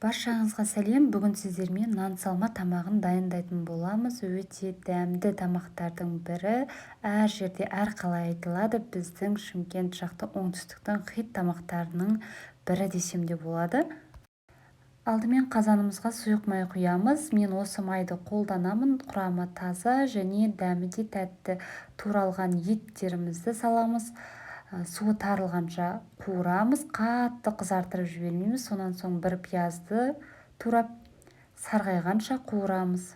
Баршаңызға сәлем. Бүгін сіздермен нан салма тамағын дайындайтын боламыз. Өте дәмді тамақтардың бірі. Әр жерде әрқалай айтылады. Біздің Шымкент жақты оңтүстіктің хит тамақтарының бірі десем де болады. Алдымен қазанымызға сұйық май құямыз. Мен осы майды қолданамын. Құрамы таза және дәмі де тәтті. Туралған еттерімізді саламыз. Суы тарылғанша қуырамыз, қатты қызартырып жібермейміз. Сонан соң бір пиязды турап сарғайғанша қуырамыз.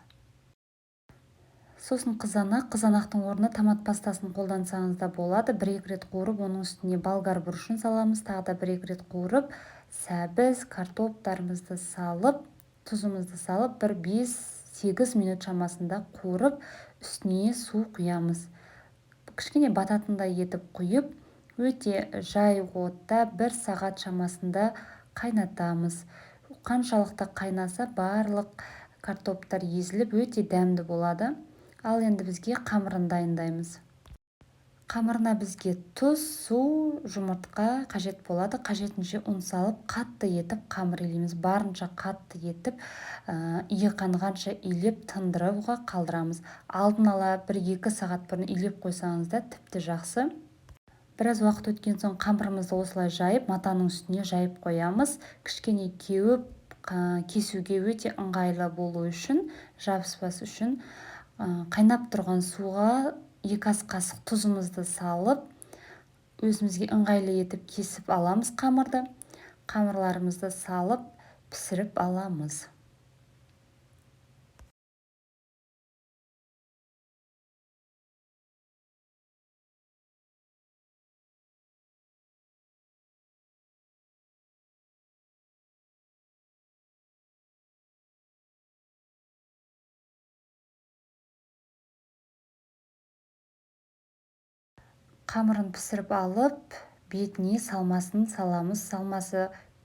Сосын қызанақтың орнына томат пастасын қолдансаңыз да болады. Бір-екі рет қуырып, оның үстіне болгар бұрышын саламыз. Тағы да бір-екі рет қуырып, сәбіз, картоптарымызды салып, тұзымызды салып, бір 5-8 минут шамасында қуырып, үстіне су құямыз. Кішкене бататындай етіп құйып, өте жай отта 1 сағат шамасында қайнатамыз. Қаншалықты қайнаса барлық картоптар езіліп өте дәмді болады. Ал енді бізге қамырын дайындаймыз. Қамырына бізге тұз, су, жұмыртқа қажет болады. Қажетінше ұн салып, қатты етіп қамыр илейміз. Барынша қатты етіп, иіқанғанша илеп тындыруға қалдырамыз. Алдын ала 1-2 сағат бұрын илеп қойсаңыз да тіпті жақсы. Біраз уақыт өткен соң қамырымызды осылай жайып, матаның үстіне жайып қоямыз. Кішкене кеуіп, кесуге өте ыңғайлы болу үшін, жабыспас үшін қайнап тұрған суға 2 ас қасық тұзымызды салып, өзімізге ыңғайлы етіп кесіп аламыз қамырды. Қамырларымызды салып, пісіріп аламыз. Қамырын пісіріп алып, бетіне салмасын саламыз. Салмасы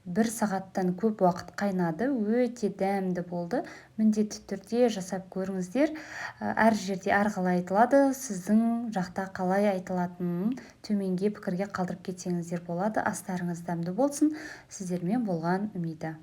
1 сағаттан көп уақыт қайнады. Өте дәмді болды. Міндетті түрде жасап көріңіздер. Әр жерде әрқалай айтылады. Сіздің жақта қалай айтылатынын төменге пікірге қалдырып кетсеңіздер болады. Астарыңыз дәмді болсын. Сіздермен болған Үмида.